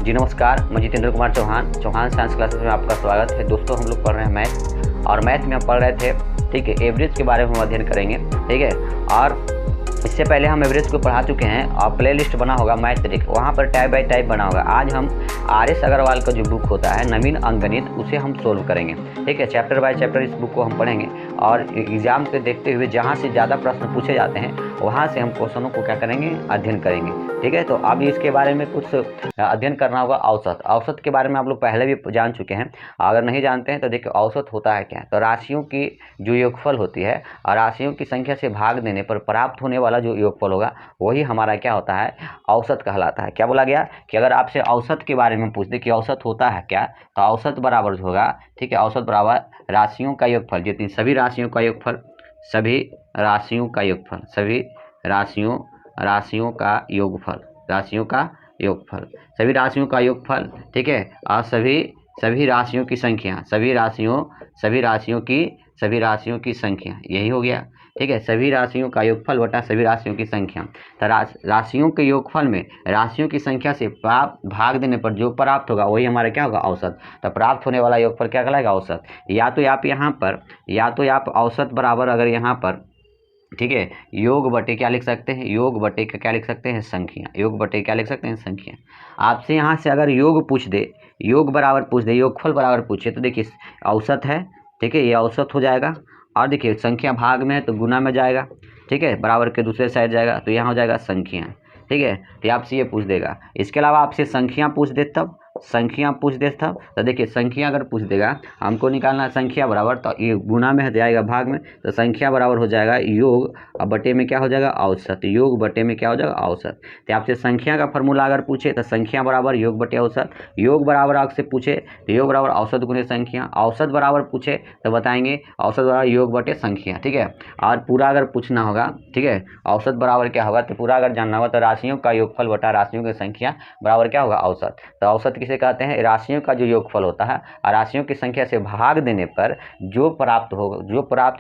जी नमस्कार, मैं Jitendra Kumar Chauhan science classes में आपका स्वागत है। दोस्तों हम लोग पढ़ रहे हैं मैथ, और मैथ में हम पढ़ रहे थे, ठीक है, एवरेज के बारे में हम अध्ययन करेंगे, ठीक है। और इससे पहले हम एवरेज को पढ़ा चुके हैं और प्ले लिस्ट बना होगा मैथ ट्रिक, वहाँ पर टाइप बाय टाइप बना होगा। आज हम RS अग्रवाल का जो बुक होता है नवीन अंकगणित, उसे हम सोल्व करेंगे, ठीक है। चैप्टर बाय चैप्टर इस बुक को हम पढ़ेंगे और एग्जाम को देखते हुए जहाँ से ज़्यादा प्रश्न पूछे जाते हैं वहाँ से हम क्वेश्चनों को क्या करेंगे, अध्ययन करेंगे, ठीक है। तो अब इसके बारे में कुछ अध्ययन करना होगा। औसत के बारे में आप लोग पहले भी जान चुके हैं। अगर नहीं जानते हैं तो देखिए औसत होता है क्या। तो राशियों की जो योगफल होती है और राशियों की संख्या से भाग देने पर प्राप्त होने वाला जो योगफल होगा वही हमारा क्या होता है, औसत कहलाता है। क्या बोला गया कि अगर आपसे औसत के बारे में पूछ दे कि औसत होता है क्या, तो औसत बराबर होगा, ठीक है, औसत बराबर राशियों का योगफल, जितनी सभी राशियों का योगफल, सभी राशियों का योगफल, सभी राशियों का योगफल, राशियों का योगफल, सभी राशियों का योगफल, ठीक है। और सभी राशियों की संख्या, सभी राशियों की संख्या, यही हो गया, ठीक है। सभी राशियों का योगफल बटा सभी राशियों की संख्या। तो राशियों के योगफल में राशियों की संख्या से भाग देने पर जो प्राप्त होगा वही हमारा क्या होगा, औसत। तो प्राप्त होने वाला योगफल क्या कहलाएगा, औसत। या तो आप औसत बराबर, अगर यहाँ पर, ठीक है, योग बटे क्या लिख सकते हैं, योग बटे का क्या लिख सकते हैं, संख्या। योग बटे क्या लिख सकते हैं, संख्या। आपसे यहाँ से अगर योग पूछ दे, योग बराबर पूछ दे, योगफल बराबर पूछे, तो देखिए औसत है, ठीक है, ये औसत हो जाएगा। और देखिए संख्या भाग में है तो गुना में जाएगा, ठीक है, बराबर के दूसरे साइड जाएगा तो यहाँ हो जाएगा संख्या, ठीक है। तो आपसे ये पूछ देगा। इसके अलावा आपसे संख्या पूछ दे, तब संख्या पूछ दे तब, तो देखिए संख्या अगर पूछ देगा, हमको निकालना है संख्या बराबर, तो ये गुना में जाएगा भाग में, तो संख्या बराबर हो जाएगा योग और बटे में क्या हो जाएगा, औसत। योग बटे में क्या हो जाएगा, औसत। तो आपसे संख्या का फॉर्मूला अगर पूछे तो संख्या बराबर योग बटे औसत। योग बराबर आपसे पूछे तो योग बराबर औसत गुने संख्या। औसत बराबर पूछे तो बताएंगे औसत बराबर योग बटे संख्या, ठीक है। और पूरा अगर पूछना होगा, ठीक है, औसत बराबर क्या होगा, तो पूरा अगर जानना होगा तो राशियों का योगफल बटा राशियों की संख्या बराबर क्या होगा, औसत। तो औसत किसे कहते हैं, राशियों का जो योगफल होता है और राशियों की संख्या से भाग देने पर जो प्राप्त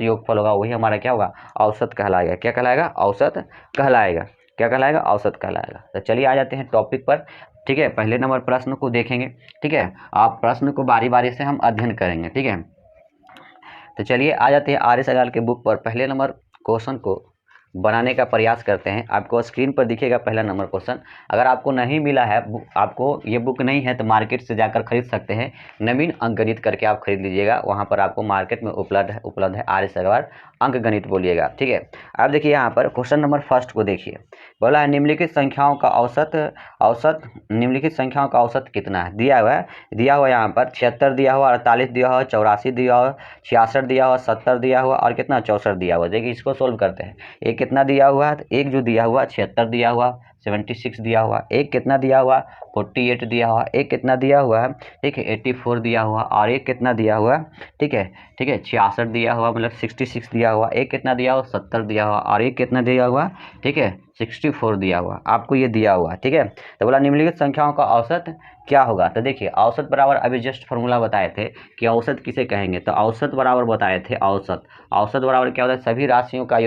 योगफल होगा वही हमारा क्या होगा, औसत कहलाएगा। क्या कहलाएगा, औसत कहलाएगा। क्या कहलाएगा, औसत कहलाएगा। तो चलिए आ जाते हैं टॉपिक पर, ठीक है। पहले नंबर प्रश्न को देखेंगे, ठीक है। आप प्रश्न को बारी बारी से हम अध्ययन करेंगे, ठीक है। तो चलिए आ जाते हैं RS अग्रवाल के बुक पर। पहले नंबर क्वेश्चन को बनाने का प्रयास करते हैं। आपको स्क्रीन पर दिखेगा पहला नंबर क्वेश्चन। अगर आपको नहीं मिला है, आपको ये बुक नहीं है, तो मार्केट से जाकर खरीद सकते हैं। नवीन अंकगणित करके आप खरीद लीजिएगा, वहाँ पर आपको मार्केट में उपलब्ध है RS अग्रवाल अंकगणित बोलिएगा, ठीक है। अब देखिए यहाँ पर क्वेश्चन नंबर फर्स्ट को देखिए। बोला है निम्नलिखित संख्याओं का औसत कितना है। दिया हुआ है यहाँ पर 76 दिया हुआ, 48 दिया हुआ, 84 दिया हुआ, 66 दिया हुआ, 70 दिया हुआ और कितना 64 दिया हुआ। देखिए इसको सोल्व करते हैं। एक कितना दिया हुआ है, एक जो दिया हुआ 76 दिया हुआ, 76 दिया हुआ, एक कितना दिया हुआ 48 दिया हुआ, एक कितना दिया हुआ है, ठीक है 84 दिया हुआ, और एक कितना दिया हुआ, ठीक है 66 दिया हुआ, मतलब 66 दिया हुआ, एक कितना दिया हुआ 70 दिया हुआ, और एक कितना दिया हुआ, ठीक है 64 दिया हुआ। आपको ये दिया हुआ, ठीक है। तो बोला निम्नलिखित संख्याओं का औसत क्या होगा। तो देखिए औसत बराबर अभी जस्ट फॉर्मूला बताए थे कि औसत किसे कहेंगे। तो औसत बराबर बताए थे, औसत बराबर क्या होता है, सभी राशियों का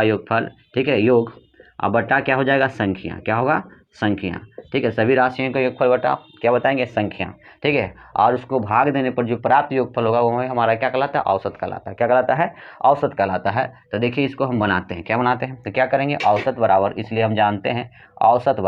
योगफल, ठीक है, योग अब बटा क्या हो जाएगा, संख्या। क्या होगा, संख्या, ठीक है। सभी राशियों का योगफल बटा क्या बताएंगे, संख्या, ठीक है। और उसको भाग देने पर जो प्राप्त योगफल होगा वो हमारा क्या कहलाता है, औसत कहलाता है। क्या कहलाता है, औसत कहलाता है। तो देखिए इसको हम बनाते हैं। क्या बनाते हैं, तो क्या करेंगे, औसत बराबर, इसलिए हम जानते हैं औसत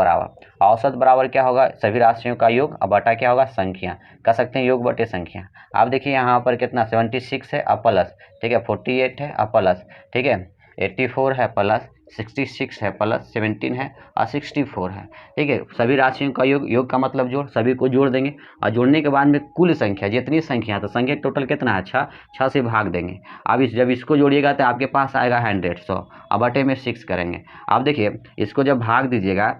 बराबर क्या होगा, सभी राशियों का योग अब बटा क्या होगा, संख्या। कह सकते हैं योग बटे संख्या। आप देखिए यहाँ पर कितना 76 है और प्लस, ठीक है 48 है और प्लस, ठीक है 84 है प्लस 66 है प्लस 17 है और 64 है, ठीक है। सभी राशियों का योग का मतलब जोड़, सभी को जोड़ देंगे और जोड़ने के बाद में कुल संख्या, जितनी संख्या, तो संख्या टोटल कितना है 6 से भाग देंगे। अब जब इसको जोड़िएगा तो आपके पास आएगा 100 और बटे में 6 करेंगे। अब देखिए इसको जब भाग दीजिएगा,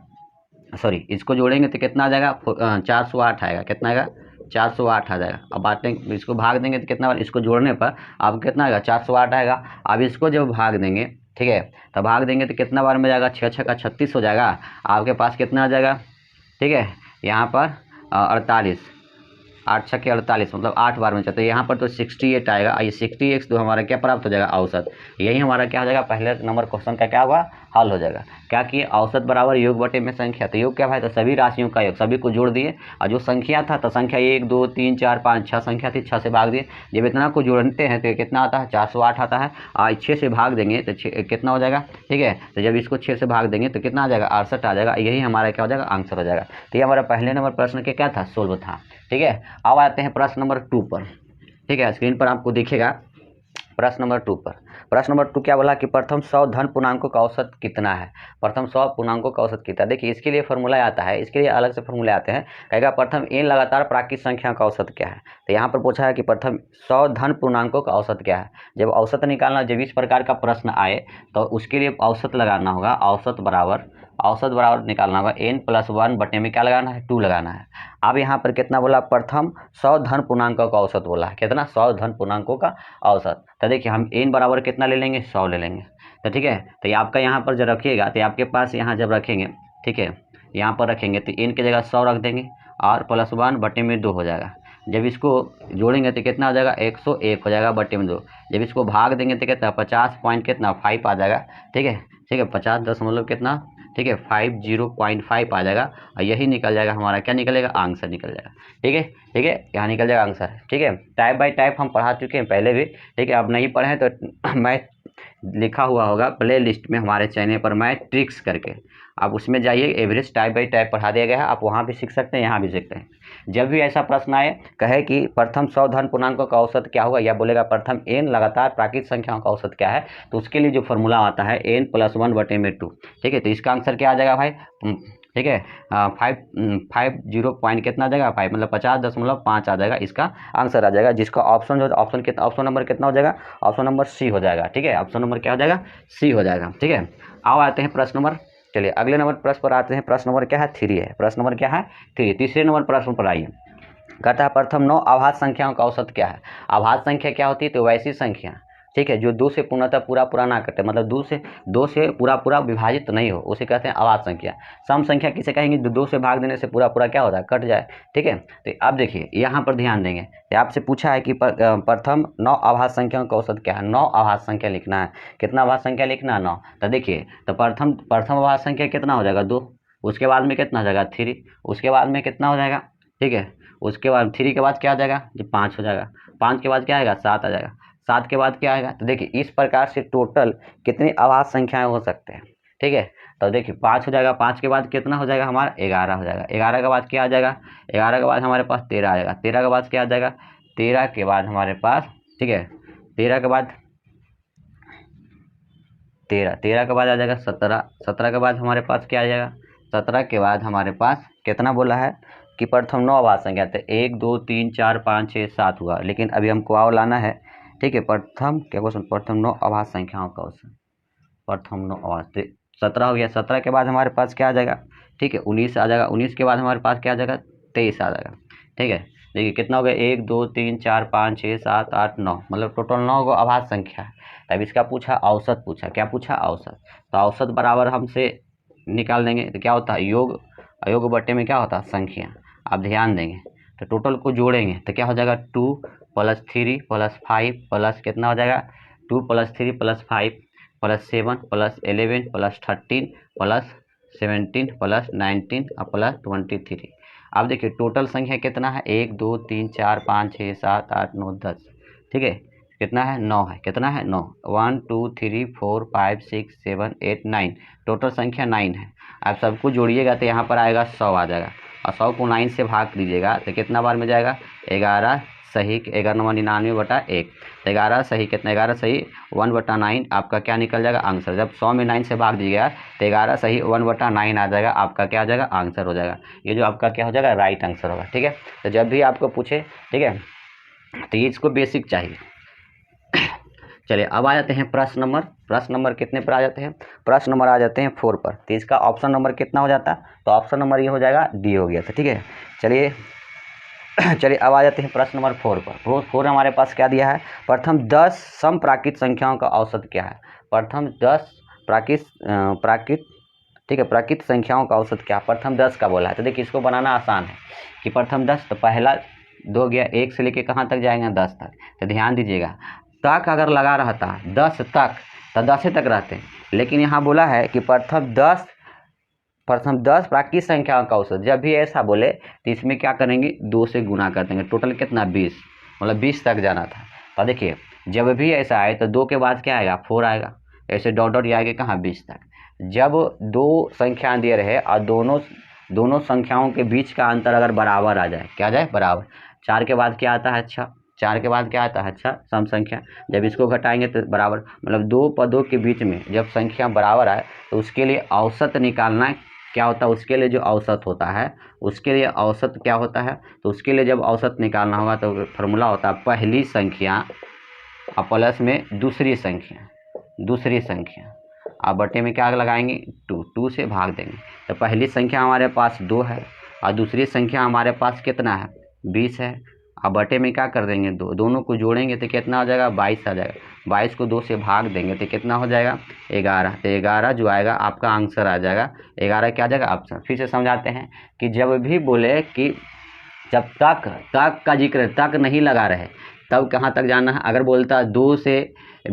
सॉरी इसको जोड़ेंगे तो कितना आ जाएगा, 408 आएगा। कितना आएगा, 408 आ जाएगा। अब बांटेंगे, इसको भाग देंगे तो कितना, इसको जोड़ने पर आपको कितना आएगा, 408 आएगा। अब इसको जब भाग देंगे, ठीक है, तो भाग देंगे तो कितना बार में जाएगा, 6 का 36 हो जाएगा। आपके पास कितना आ जाएगा, ठीक है, यहाँ पर 48, 8 6 48, मतलब 8 बार में चलते हैं। यहाँ पर तो 68 आएगा। ये 68 तो हमारा क्या प्राप्त हो जाएगा, औसत। यही हमारा क्या हो जाएगा, पहले नंबर क्वेश्चन का क्या होगा, हल हो जाएगा। क्या किए, औसत बराबर योग बटे में संख्या, तो योग क्या भाई, तो सभी राशियों का योग, सभी को जोड़ दिए और जो संख्या था तो संख्या 1 2 3 4 5 6 संख्या थी, 6 से भाग दिए। जब इतना को जोड़ते हैं तो कितना आता है, 408 आता है। और 6 से भाग देंगे तो कितना हो जाएगा, ठीक है। तो जब इसको 6 से भाग देंगे तो कितना आ जाएगा, 68 आ जाएगा। यही हमारा क्या हो जाएगा, आंसर हो जाएगा। तो ये हमारा पहले नंबर प्रश्न के क्या था, 16 था, ठीक है। अब आते हैं प्रश्न नंबर 2 पर, ठीक है। स्क्रीन पर आपको दिखेगा प्रश्न नंबर 2 पर। प्रश्न नंबर 2 क्या बोला कि प्रथम 100 धन पूर्णांकों का औसत कितना है। प्रथम 100 पूर्णांकों का औसत कितना है। देखिए इसके लिए फॉर्मूला आता है, इसके लिए अलग से फॉर्मूला आते हैं। कहेगा प्रथम n लगातार प्राकृत संख्या का औसत क्या है। तो यहाँ पर पूछा है कि प्रथम 100 धन पूर्णांकों का औसत क्या है। जब औसत निकालना, जब इस प्रकार का प्रश्न आए तो उसके लिए औसत लगाना होगा। औसत बराबर निकालना होगा n+1 बटे में क्या लगाना है, 2 लगाना है। अब यहाँ पर कितना बोला, प्रथम 100 धन पूर्णांकों का औसत बोला है। कितना, 100 धन पूर्णांकों का औसत। तो देखिए हम n बराबर कितना ले लेंगे, 100 ले लेंगे। तो ठीक है, तो ये आपका यहाँ पर जब रखिएगा तो आपके पास यहाँ जब रखेंगे, ठीक है, यहाँ पर रखेंगे तो n की जगह 100 रख देंगे और +1 बटे में 2 हो जाएगा। जब इसको जोड़ेंगे तो कितना हो जाएगा, 101 हो जाएगा बटे में 2। जब इसको भाग देंगे तो कितना, 50 पॉइंट कितना 5 आ जाएगा, ठीक है। 50 दशमलव कितना, ठीक है, 50.5 आ जाएगा। और यही निकल जाएगा हमारा, क्या निकलेगा, आंसर निकल जाएगा। ठीक है, ठीक है, यहाँ निकल जाएगा आंसर। ठीक है, टाइप बाय टाइप हम पढ़ा चुके हैं पहले भी, ठीक है। अब नहीं पढ़े तो मैं लिखा हुआ होगा प्ले लिस्ट में हमारे चैनल पर, मैं ट्रिक्स करके, आप उसमें जाइए, एवरेज टाइप बाय टाइप पढ़ा दिया गया है। आप वहाँ भी सीख सकते हैं, यहाँ भी सीखते हैं। जब भी ऐसा प्रश्न आए, कहे कि प्रथम 100 धन पूर्णांकों का औसत क्या होगा, या बोलेगा प्रथम n लगातार प्राकृत संख्याओं का औसत क्या है, तो उसके लिए जो फॉर्मूला आता है n+1 बटे में 2। ठीक है, तो इसका आंसर क्या आ जाएगा भाई, ठीक है, 50 पॉइंट कितना आ जाएगा, 5 मतलब 50.5 आ जाएगा, इसका आंसर आ जाएगा। जिसका ऑप्शन जो, ऑप्शन कितना, ऑप्शन नंबर कितना हो जाएगा, ऑप्शन नंबर सी हो जाएगा। ठीक है, ऑप्शन नंबर क्या हो जाएगा, सी हो जाएगा। ठीक है, आओ आते हैं प्रश्न नंबर, चलिए अगले नंबर प्रश्न पर आते हैं। प्रश्न नंबर क्या है, 3 है। प्रश्न नंबर क्या है, 3। तीसरे नंबर प्रश्न पर आइए। कहता है प्रथम 9 आभाज्य संख्याओं का औसत क्या है। आभाज्य संख्या क्या होती है, तो वैसी संख्या, ठीक है, जो 2 से पूर्णतः पूरा ना कटे, मतलब 2 से पूरा विभाजित तो नहीं हो, उसे कहते हैं आभाज्य संख्या। सम संख्या किसे कहेंगे, 2 से भाग देने से पूरा क्या होता है, कट जाए। ठीक है, तो अब देखिए यहाँ पर ध्यान देंगे, तो आपसे पूछा है कि प्रथम 9 आभाज्य संख्याओं का औसत क्या है। 9 आभाज्य संख्या लिखना है। कितना आभाज्य संख्या लिखना है, 9। तो देखिए, तो प्रथम आभाज्य संख्या कितना हो जाएगा, 2। उसके बाद में कितना हो जाएगा, 3। उसके बाद में कितना हो जाएगा, ठीक है, उसके बाद 3 के बाद क्या आ जाएगा, जो 5 हो जाएगा। 5 के बाद क्या आएगा, 7 आ जाएगा। 7 के बाद क्या आएगा, तो देखिए इस प्रकार से टोटल कितनी आभाज्य संख्याएं हो सकते हैं। ठीक है, तो देखिए 5 हो जाएगा। 5 के बाद कितना हो जाएगा हमारा, 11 हो जाएगा। 11 के बाद क्या आ जाएगा, 11 के बाद हमारे पास 13 आ जाएगा। 13 के बाद क्या आ जाएगा, 13 के बाद हमारे पास, ठीक है, 13 के बाद 13 के बाद आ जाएगा 17। 17 के बाद हमारे पास क्या आ जाएगा, 17 के बाद हमारे पास कितना बोला है कि प्रथम 9 आभाज्य संख्या, तो 1 2 3 4 5 6 7 हुआ, लेकिन अभी हमको और लाना है। ठीक है, प्रथम क्या क्वेश्चन, प्रथम 9 आभाज्य संख्याओं का औसत, प्रथम 9 आभाज्य, 17 हो गया। 17 के बाद हमारे पास क्या आ जाएगा, ठीक है, 19 आ जाएगा। 19 के बाद हमारे पास क्या आ जाएगा, 23 आ जाएगा। ठीक है, देखिए कितना हो गया, 1 2 3 4 5 6 7 8 9, मतलब टोटल 9 को आभाज्य संख्या है। तब इसका पूछा औसत, पूछा क्या पूछा, औसत। तो औसत बराबर हमसे निकाल देंगे तो क्या होता है, योग, अयोग बटे में क्या होता है, संख्या। आप ध्यान देंगे तो टोटल को जोड़ेंगे तो क्या हो जाएगा, 2 + 3 + 5 प्लस कितना हो जाएगा, 2 + 3 + 5 + 7 + 11 + 13 + 17 + 19 + 23। अब देखिए टोटल संख्या कितना है, 1 2 3 4 5 6 7 8 9 10। ठीक है, कितना है, 9 है। कितना है, 9। 1 2 3 4 5 6 7 8 9, टोटल संख्या 9 है। आप सबको जोड़िएगा तो यहाँ पर आएगा 100 आ जाएगा, और 100 को 9 से भाग दीजिएगा तो कितना बार में जाएगा, 11 सही, 11×99=1। तो 11 सही कितना, 11 सही 1/9 आपका क्या निकल जाएगा, आंसर। जब 100 में 9 से भाग दीजिएगा तो 11 सही 1/9 आ जाएगा, आपका क्या आ जाएगा, आंसर हो जाएगा। ये जो आपका क्या हो जाएगा, राइट आंसर होगा। ठीक है, तो जब भी आपको पूछे, ठीक है, तो ये इसको बेसिक चाहिए। चलिए अब आ जाते हैं प्रश्न नंबर कितने पर आ जाते हैं, प्रश्न नंबर आ जाते हैं 4 पर। तो इसका ऑप्शन नंबर कितना हो जाता है, तो ऑप्शन नंबर ये हो जाएगा डी हो गया था। ठीक है, चलिए चलिए अब आ जाते हैं प्रश्न नंबर 4 पर। 4 हमारे पास क्या दिया है, प्रथम 10 सम प्राकृत संख्याओं का औसत क्या है। प्रथम 10 प्राकृत, ठीक है, प्राकृत संख्याओं का औसत क्या, प्रथम 10 का बोला है। तो देखिए इसको बनाना आसान है कि प्रथम 10, तो पहला 2 गया, 1 से लेके कहाँ तक जाएंगे, 10 तक। तो ध्यान दीजिएगा, तक अगर लगा रहता 10 तक, तो 10 तक रहते हैं। लेकिन यहाँ बोला है कि प्रथम 10 प्राकृतिक संख्याओं का औसत। जब भी ऐसा बोले तो इसमें क्या करेंगे, 2 से गुना कर देंगे। टोटल कितना, 20, मतलब 20 तक जाना था। तो देखिए जब भी ऐसा आए तो 2 के बाद क्या आएगा, 4 आएगा, ऐसे डॉट डॉट आएगा कहाँ, 20 तक। जब 2 संख्या दे रहे और दोनों संख्याओं के बीच का अंतर अगर बराबर आ जाए, क्या आ जाए, बराबर। 4 के बाद क्या आता है, 6। 4 के बाद क्या आता है, 6, सम संख्या। जब इसको घटाएंगे तो बराबर, मतलब 2 पदों के बीच में जब संख्या बराबर आए तो उसके लिए औसत निकालना क्या होता है, उसके लिए जो औसत होता है, उसके लिए औसत क्या होता है, तो उसके लिए जब औसत निकालना होगा तो फॉर्मूला होता है पहली संख्या और प्लस में दूसरी संख्या और बटे में क्या लगाएंगे, 2 से भाग देंगे। तो पहली संख्या हमारे पास 2 है और दूसरी संख्या हमारे पास कितना है, 20 है, और बटे में क्या कर देंगे, 2, दोनों को जोड़ेंगे तो कितना हो जाएगा, 22 आ जाएगा। 22 को 2 से भाग देंगे तो कितना हो जाएगा, 11। तो 11 जो आएगा आपका आंसर आ जाएगा, 11 क्या आ जाएगा ऑप्शन। फिर से समझाते हैं कि जब भी बोले कि जब तक का जिक्र तक नहीं लगा रहे तब कहाँ तक जाना है। अगर बोलता 2 से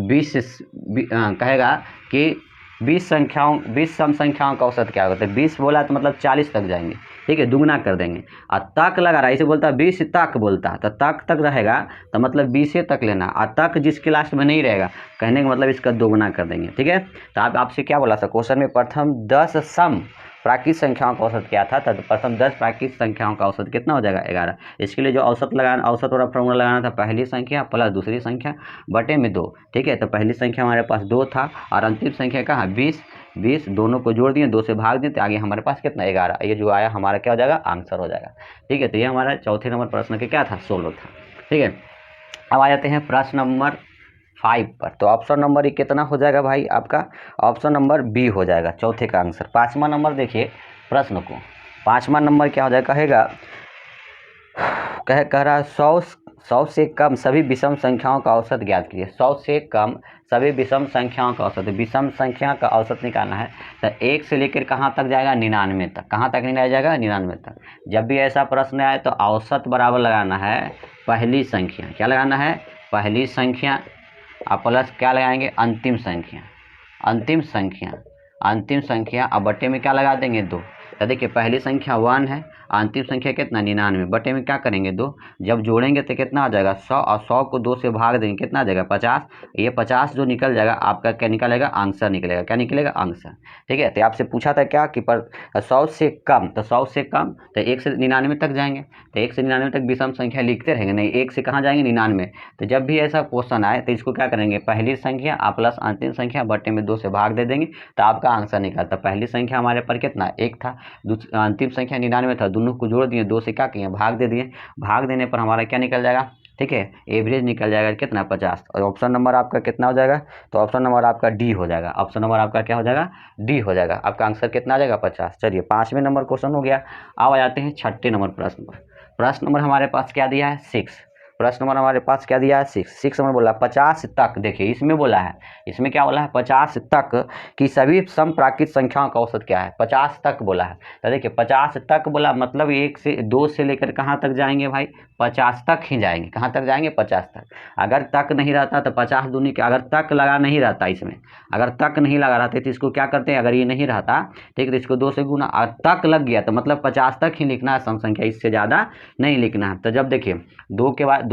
20 कहेगा कि 20 सम संख्याओं का औसत क्या होता है, 20 बोला तो मतलब 40 तक जाएंगे, ठीक है, दुगना कर देंगे। और तक लगा रहा है, इसे बोलता है 20 तक, बोलता है तो तक रहेगा तो मतलब 20 तक लेना, और तक जिसके लास्ट में नहीं रहेगा कहने का मतलब इसका दोगुना कर देंगे, ठीक है। तो आपसे क्या बोला था क्वेश्चन में, प्रथम 10 सम प्राकृतिक संख्याओं का औसत क्या था, तो प्रथम 10 प्राकृतिक संख्याओं का औसत कितना हो जाएगा, 11। इसके लिए जो औसत वाला फॉर्मूला लगाना था, पहली संख्या प्लस दूसरी संख्या बटे में 2, ठीक है। तो पहली संख्या हमारे पास 2 था और अंतिम संख्या कहाँ, 20 दोनों को जोड़ दिए, 2 से भाग दिए तो आगे हमारे पास कितना, 11। ये जो आया हमारा क्या हो जाएगा, आंसर हो जाएगा, ठीक है। तो ये हमारा चौथे नंबर प्रश्न के क्या था, 16 था, ठीक है। अब आ जाते हैं प्रश्न नंबर 5 पर। तो ऑप्शन नंबर कितना हो जाएगा भाई आपका, ऑप्शन नंबर बी हो जाएगा चौथे का आंसर। 5वां नंबर देखिए प्रश्न को, 5वां नंबर क्या हो जाएगा, कह रहा 100 से कम सभी विषम संख्याओं का औसत ज्ञात कीजिए। 100 से कम सभी विषम संख्याओं का औसत, विषम संख्या का औसत निकालना है। तो 1 से लेकर कहाँ तक जाएगा, 99 तक। कहाँ तक नहीं जाएगा, 99 तक। जब भी ऐसा प्रश्न आए तो औसत बराबर लगाना है पहली संख्या, क्या लगाना है, पहली संख्या और प्लस क्या लगाएंगे, अंतिम संख्या और बटे में क्या लगा देंगे, 2। तो देखिए पहली संख्या 1 है, अंतिम संख्या कितना, 99, बटे में क्या करेंगे, 2। जब जोड़ेंगे तो कितना आ जाएगा, 100, और 100 को 2 से भाग देंगे कितना आ जाएगा, 50। ये 50 जो निकल जाएगा आपका क्या निकलेगा, आंसर निकलेगा, क्या निकलेगा, आंसर, ठीक है। तो आपसे पूछा था क्या कि 100 से कम, तो 100 से कम तो 1 से 99 तक जाएंगे। तो 1 से 99 तक विषम संख्या लिखते रहेंगे, नहीं 1 से कहाँ जाएंगे, 99। तो जब भी ऐसा क्वेश्चन आए तो इसको क्या करेंगे, पहली संख्या और प्लस अंतिम संख्या बटे में 2 से भाग दे देंगे तो आपका आंसर निकलता। पहली संख्या हमारे पर कितना, 1 था, अंतिम संख्या 99 था, दोनों को जोड़ दिए, 2 से क्या किए, भाग दे दिए। भाग देने पर हमारा क्या निकल जाएगा, ठीक है, एवरेज निकल जाएगा कितना, 50। और ऑप्शन नंबर आपका कितना हो जाएगा, तो ऑप्शन नंबर आपका डी हो जाएगा। ऑप्शन नंबर आपका क्या हो जाएगा, डी हो जाएगा। आपका आंसर कितना आ जाएगा, 50। चलिए 5वें नंबर क्वेश्चन हो गया। अब आ जाते हैं 6ठे नंबर प्रश्न पर। प्रश्न नंबर हमारे पास क्या दिया है, 6। प्रश्न नंबर हमारे पास क्या दिया है, 6 नंबर बोला 50 तक। देखिए इसमें बोला है, इसमें क्या बोला है, 50 तक की सभी सम प्राकृतिक संख्याओं का औसत क्या है, 50 तक बोला है। तो देखिए 50 तक बोला मतलब 2 से लेकर कहाँ तक जाएंगे भाई, 50 तक ही जाएंगे। कहाँ तक जाएंगे, 50 तक। अगर तक नहीं रहता तो 50 दूनी के, अगर तक लगा नहीं रहता इसमें, अगर तक नहीं लगा रहता तो इसको क्या करते हैं, अगर ये नहीं रहता ठीक है तो इसको 2 से गुना, और तक लग गया तो मतलब 50 तक ही लिखना है सम संख्या, इससे ज़्यादा नहीं लिखना है। तो जब देखिए 2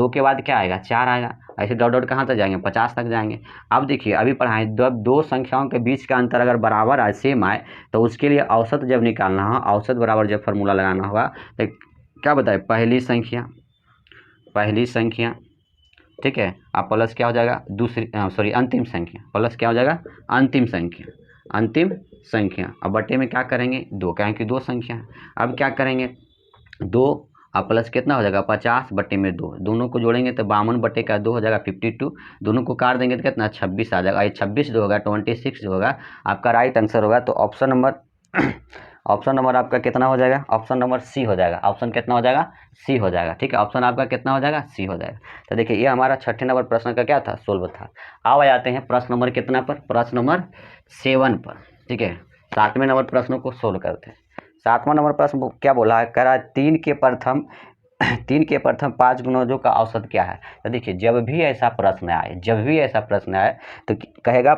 के बाद क्या आएगा, 4 आएगा, ऐसे डॉट डॉट कहाँ तक जाएंगे, 50 तक जाएंगे। अब देखिए अभी पढ़ाएं, जब 2 संख्याओं के बीच का अंतर अगर बराबर आए, सेम आए, तो उसके लिए औसत जब निकालना हो, औसत बराबर जब फार्मूला लगाना होगा तो क्या बताए, पहली संख्या ठीक है, अब प्लस क्या हो जाएगा, अंतिम संख्या, प्लस क्या हो जाएगा, अंतिम संख्या। अब बटे में क्या करेंगे, 2, कहें कि 2 संख्या है। अब क्या करेंगे, 2 और प्लस कितना हो जाएगा, 50 बटे में 2, दोनों को जोड़ेंगे तो 52 बटे का 2 हो जाएगा 52, दोनों को काट देंगे तो कितना 26 आ जाएगा। ये 26 जो होगा 26 जो होगा आपका राइट आंसर होगा। तो ऑप्शन नंबर आपका कितना हो जाएगा, ऑप्शन नंबर सी हो जाएगा। ऑप्शन कितना हो जाएगा, सी हो जाएगा, ठीक है। ऑप्शन आपका कितना हो जाएगा, सी हो जाएगा। तो देखिए ये हमारा 6ठे नंबर प्रश्न का क्या था, 16 था। अब आ जाते हैं प्रश्न नंबर कितना पर, प्रश्न नंबर 7 पर, ठीक है। 7वें नंबर प्रश्न को सोल्व करते हैं। 7वां नंबर प्रश्न क्या बोला है, कह रहा है 3 के प्रथम 5 गुणजों का औसत क्या है। तो देखिए जब भी ऐसा प्रश्न आए तो कहेगा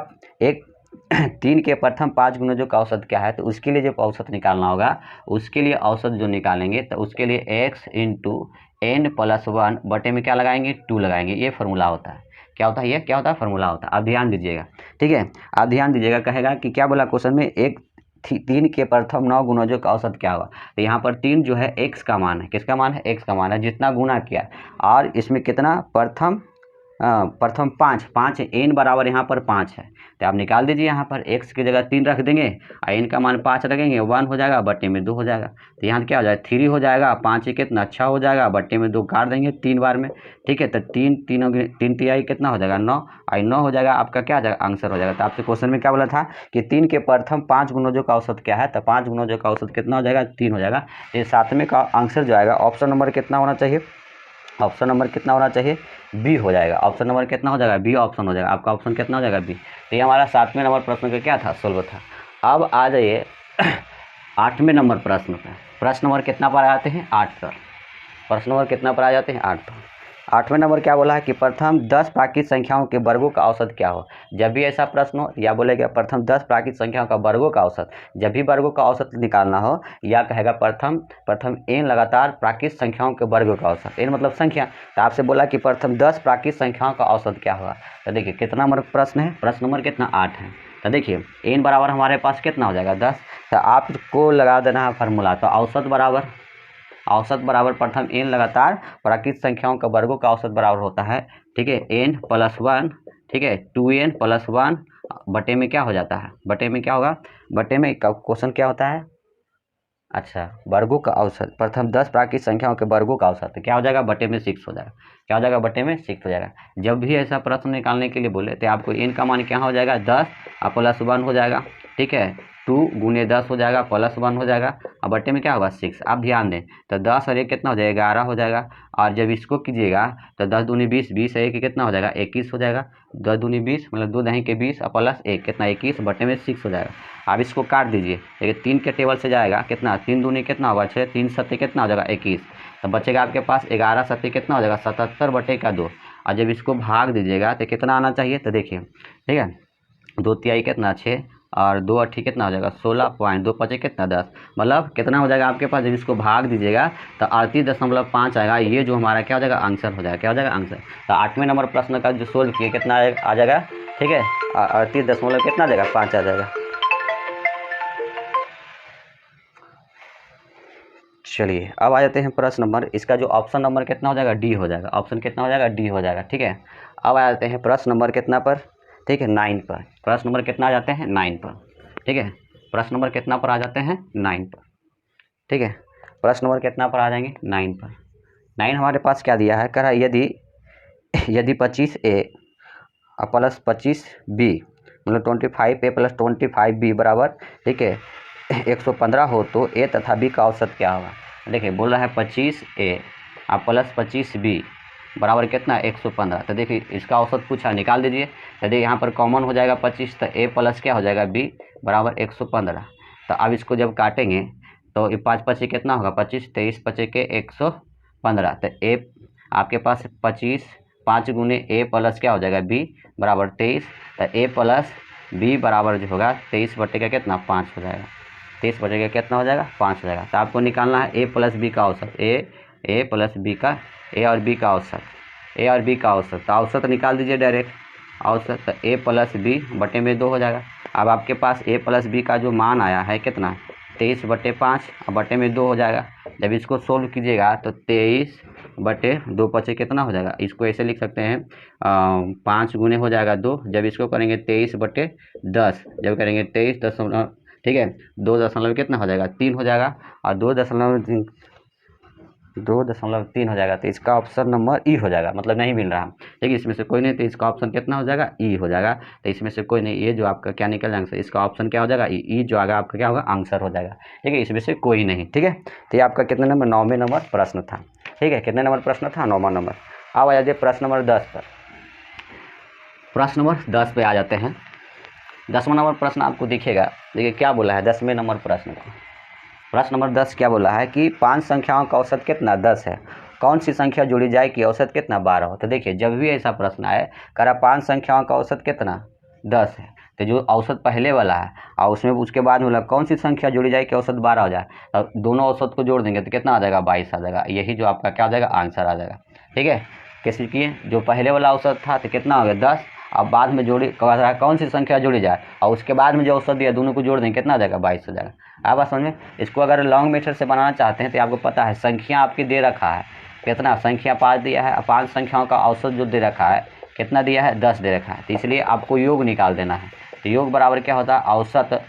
3 के प्रथम 5 गुणजों का औसत क्या है, तो उसके लिए जो औसत निकालना होगा, उसके लिए औसत जो निकालेंगे तो उसके लिए x इंटू n प्लस 1 बटे में क्या लगाएंगे, 2 लगाएंगे। ये फार्मूला होता है। क्या होता है ये, क्या होता है, फार्मूला होता है। आप ध्यान दीजिएगा, ठीक है। आप ध्यान दीजिएगा, कहेगा कि क्या बोला क्वेश्चन में, 3 के प्रथम 9 गुणजों का औसत क्या होगा। तो यहाँ पर 3 जो है x का मान है, किसका मान है, x का मान है, जितना गुना किया। और इसमें कितना, प्रथम 5 n बराबर यहाँ पर 5 है, तो आप निकाल दीजिए। यहाँ पर x की जगह 3 रख देंगे और n का मान 5 रखेंगे, 1 हो जाएगा, बटे में 2 हो जाएगा। तो यहाँ क्या हो जाएगा, 3 हो जाएगा, 5 कितना 6 हो जाएगा, बटे में 2 काट देंगे 3 बार में, ठीक है। तो 3 तिहाई कितना हो जाएगा, 9, और 9 हो जाएगा आपका, क्या हो जाएगा, आंसर हो जाएगा। तो आपसे क्वेश्चन में क्या बोला था कि 3 के प्रथम 5 गुणजों का औसत क्या है, तो 5 गुणजों का औसत कितना हो जाएगा, 3 हो जाएगा। ये 7वें का आंसर जो आएगा, ऑप्शन नंबर कितना होना चाहिए, ऑप्शन नंबर कितना होना चाहिए, बी हो जाएगा। ऑप्शन नंबर कितना हो जाएगा, बी ऑप्शन हो जाएगा। आपका ऑप्शन कितना हो जाएगा, बी। तो ये हमारा 7वें नंबर प्रश्न का क्या था, सोल्व था। अब आ जाइए 8वें नंबर प्रश्न पर। प्रश्न नंबर कितना पर आते हैं, 8 पर। प्रश्न नंबर कितना पर आ जाते हैं, 8 पर। 8वें नंबर क्या बोला है कि प्रथम 10 प्राकृत संख्याओं के वर्गों का औसत क्या हो। जब भी ऐसा प्रश्न हो, या बोलेगा प्रथम 10 प्राकृत संख्याओं का वर्गों का औसत, जब भी वर्गों का औसत निकालना हो, या कहेगा प्रथम n लगातार प्राकृत संख्याओं के वर्गों का औसत, n मतलब संख्या। तो आपसे बोला कि प्रथम 10 प्राकृत संख्याओं का औसत क्या होगा। तो देखिए कितना नंबर प्रश्न है, प्रश्न नंबर कितना, 8 है। तो देखिए n बराबर हमारे पास कितना हो जाएगा, 10। तो आपको लगा देना है फार्मूला, तो औसत बराबर प्रथम n लगातार प्राकृत संख्याओं का वर्गों का औसत बराबर होता है, ठीक है, n प्लस 1, ठीक है, 2n प्लस 1 बटे में क्या हो जाता है, बटे में क्या होगा, बटे में क्वेश्चन क्या होता है, अच्छा, वर्गों का औसत, प्रथम 10 प्राकृत संख्याओं के वर्गों का औसत क्या हो जाएगा, बटे में 6 हो जाएगा। क्या हो जाएगा, बटे में 6 हो जाएगा। जब भी ऐसा प्रश्न निकालने के लिए बोले तो आपको n का मान क्या हो जाएगा, 10 और प्लस 1 हो जाएगा, ठीक है, 2 गुने 10 हो जाएगा, प्लस 1 हो जाएगा, और बटे में क्या होगा, 6। आप ध्यान दें, तो 10 और 1 कितना हो जाएगा, 11 हो जाएगा। और जब इसको कीजिएगा तो 10 दूनी 20, 20 और 1 कितना हो जाएगा, 21 हो जाएगा। 10 दूनी 20 मतलब 2 दही के 20 और प्लस 1 कितना, 21 बटे में 6 हो जाएगा। अब इसको काट दीजिए, देखिए 3 के टेबल से जाएगा कितना, 3 दूनी कितना होगा 6, 3 सत्ते कितना हो जाएगा 21, तो बचेगा आपके पास 11 सत्ते कितना हो जाएगा 77 बटे का 2। और जब इसको भाग दीजिएगा तो कितना आना चाहिए, तो देखिए, ठीक है, 2 तिहाई कितना 6 और 2 अट्ठी कितना हो जाएगा 16.2 पचे कितना 10, मतलब कितना हो जाएगा आपके पास। जब इसको भाग दीजिएगा तो 38.5 आएगा। ये जो हमारा क्या हो जाएगा, आंसर हो जाएगा। क्या हो जाएगा, आंसर। तो 8वें नंबर प्रश्न का जो सोल्व किए कितना आ जाएगा, ठीक है, 38 कितना देगा 5 आ जाएगा। चलिए अब आ जाते हैं प्रश्न नंबर, इसका जो ऑप्शन नंबर कितना हो जाएगा, डी हो जाएगा। ऑप्शन कितना हो जाएगा, डी हो जाएगा, ठीक है। अब आ जाते हैं प्रश्न नंबर कितना पर, ठीक है, 9 पर। प्रश्न नंबर कितना आ जाते हैं, 9 पर, ठीक है। प्रश्न नंबर कितना पर आ जाते हैं, 9 पर, ठीक है। प्रश्न नंबर कितना पर आ जाएंगे, 9 पर। 9 हमारे पास क्या दिया है, कह रहा है यदि 25A प्लस 25B मतलब 25A प्लस 25B बराबर, ठीक है, 115 हो तो A तथा B का औसत क्या होगा। देखिए बोल रहा है 25A प्लस 25B बराबर कितना, 115। तो देखिए इसका औसत पूछा, निकाल दीजिए। तो देखिए यहाँ पर कॉमन हो जाएगा 25, तो A प्लस क्या हो जाएगा B बराबर 115। तो अब इसको जब काटेंगे तो ये 5 पचे कितना होगा 25, 23 पचे के 115। तो A आपके पास 25, 5 गुने A प्लस क्या हो जाएगा B बराबर 23। तो A प्लस B बराबर जो होगा 23 बटे का कितना 5 हो जाएगा। 23 बटे का कितना हो जाएगा 5 हो जाएगा। तो आपको निकालना है A प्लस B का औसत, A प्लस B का, A और B का औसत, A और B का औसत। तो औसत निकाल दीजिए डायरेक्ट, औसत। तो A प्लस B बटे में 2 हो जाएगा। अब आपके पास A प्लस B का जो मान आया है कितना, 23 बटे 5 और बटे में 2 हो जाएगा। जब इसको सोल्व कीजिएगा तो 23 बटे 2 पचे कितना हो जाएगा, इसको ऐसे लिख सकते हैं 5 गुने हो जाएगा 2। जब इसको करेंगे 23 बटे 10, जब करेंगे 23 दशमलव, ठीक है, 2 दशमलव कितना हो जाएगा 3 हो जाएगा, और 2.3 हो जाएगा। तो इसका ऑप्शन नंबर ई हो जाएगा, मतलब नहीं मिल रहा, ठीक है, इसमें से कोई नहीं, तो इसका ऑप्शन कितना हो जाएगा, ई हो जाएगा। तो इसमें से कोई नहीं, ये जो आपका क्या निकल जाएगा, इसका ऑप्शन क्या हो जाएगा, ई जो आएगा आपका क्या होगा, आंसर हो जाएगा, ठीक है, इसमें से कोई नहीं, ठीक है। तो ये आपका कितने नंबर, 9वें नंबर प्रश्न था, ठीक है। कितने नंबर प्रश्न था, 9वां नंबर। अब आ जाते प्रश्न नंबर 10 पर। प्रश्न नंबर 10 पे आ जाते हैं। 10वां नंबर प्रश्न आपको दिखेगा, देखिए क्या बोला है 10वें नंबर प्रश्न को। प्रश्न नंबर 10 क्या बोला है कि 5 संख्याओं का औसत कितना 10 है, कौन सी संख्या जोड़ी जाए कि औसत कितना 12 हो। तो देखिए जब भी ऐसा प्रश्न आए, कह रहा 5 संख्याओं का औसत कितना 10 है, तो जो औसत पहले वाला है और उसमें उसके बाद में कौन सी संख्या जोड़ी जाए कि औसत 12 हो जाए, तो दोनों औसत को जोड़ देंगे तो कितना आ जाएगा 22 आ जाएगा। यही जो आपका क्या आ जाएगा आंसर आ जाएगा। ठीक है, कैसे किए, जो पहले वाला औसत था तो कितना हो गया 10, अब बाद में जोड़ी कौन सी संख्या जोड़ी जाए और उसके बाद में जो औसत दिया दोनों को जोड़ देंगे कितना आ जाएगा 22 हो जाएगा। आप बात समझ में। इसको अगर लॉन्ग मेथड से बनाना चाहते हैं तो आपको पता है संख्या आपकी दे रखा है, कितना संख्या 5 दिया है, 5 संख्याओं का औसत जो दे रखा है कितना दिया है 10 दे रखा है, तो इसलिए आपको योग निकाल देना है। तो योग बराबर क्या होता है औसत,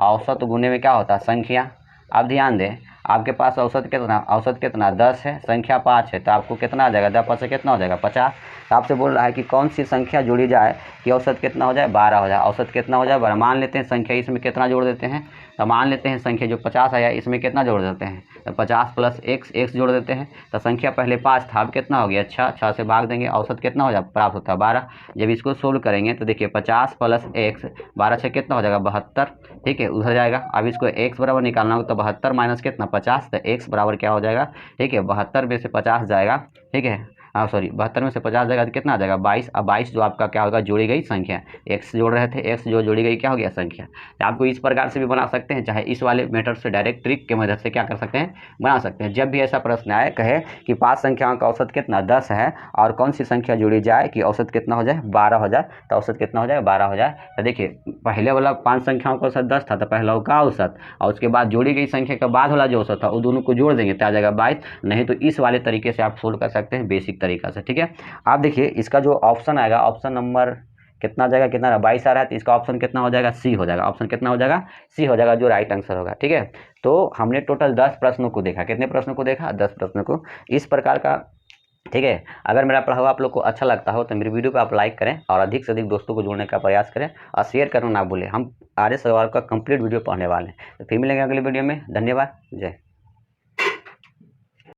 औसत गुने में क्या होता है संख्या। आप ध्यान दें आपके पास औसत कितना 10 है, संख्या 5 है, तो आपको कितना आ जाएगा 10 से कितना हो जाएगा 50। तो आपसे बोल रहा है कि कौन सी संख्या जोड़ी जाए कि औसत कितना हो जाए 12 हो जाए। औसत कितना हो जाए 12, मान लेते हैं संख्या इसमें कितना जोड़ देते हैं, तो मान लेते हैं संख्या जो 50 आया इसमें कितना जोड़ देते हैं, तो 50 प्लस x जोड़ देते हैं। तो संख्या पहले 5 था, अब कितना हो गया 6 से भाग देंगे, औसत कितना हो जाए प्राप्त होता है 12। जब इसको सोल्व करेंगे तो देखिए 50 प्लस x 12 से कितना हो जाएगा 72। ठीक है, उधर जाएगा। अब इसको x बराबर निकालना होगा तो 72 माइनस कितना 50, तो x बराबर क्या हो जाएगा, ठीक है 72 में से 50 जाएगा, ठीक है सॉरी 72 में से 50 जाएगा तो कितना आ जाएगा 22। अब 22 जो आपका क्या होगा जोड़ी गई संख्या, x जोड़ रहे थे, x जो जोड़ी गई क्या हो गया संख्या। तो आपको इस प्रकार से भी बना सकते हैं, चाहे इस वाले मेथड से डायरेक्ट ट्रिक के मदद से क्या कर सकते हैं बना सकते हैं। जब भी ऐसा प्रश्न आए कहे कि 5 संख्याओं का औसत कितना 10 है और कौन सी संख्या जोड़ी जाए कि औसत कितना हो जाए 12 हो जाए, तो औसत कितना हो जाए 12 हो जाए। तो देखिए पहले वाला 5 संख्याओं का औसत 10 था, तो पहला का औसत और उसके बाद जोड़ी गई संख्या के बाद वाला जो औसत था वो दोनों को जोड़ देंगे तो आ जाएगा 22। नहीं तो इस वाले तरीके से आप सोल्व कर सकते हैं बेसिक तरीका से। ठीक है, आप देखिए इसका जो ऑप्शन आएगा, ऑप्शन नंबर कितना जाएगा, कितना 22 आ रहा है, तो इसका ऑप्शन कितना हो जाएगा सी हो जाएगा। ऑप्शन कितना हो जाएगा सी हो जाएगा, जो राइट आंसर होगा। ठीक है, तो हमने टोटल 10 प्रश्नों को देखा। कितने प्रश्नों को देखा 10 प्रश्नों को इस प्रकार का। ठीक है, अगर मेरा पढ़ा हुआ आप लोग को अच्छा लगता हो तो मेरी वीडियो को आप लाइक करें और अधिक से अधिक दोस्तों को जोड़ने का प्रयास करें और शेयर करना ना भूलें। हम आर्य सवाल का कंप्लीट वीडियो पढ़ने वाले हैं। तो फिर मिलेंगे अगले वीडियो में। धन्यवाद, जय।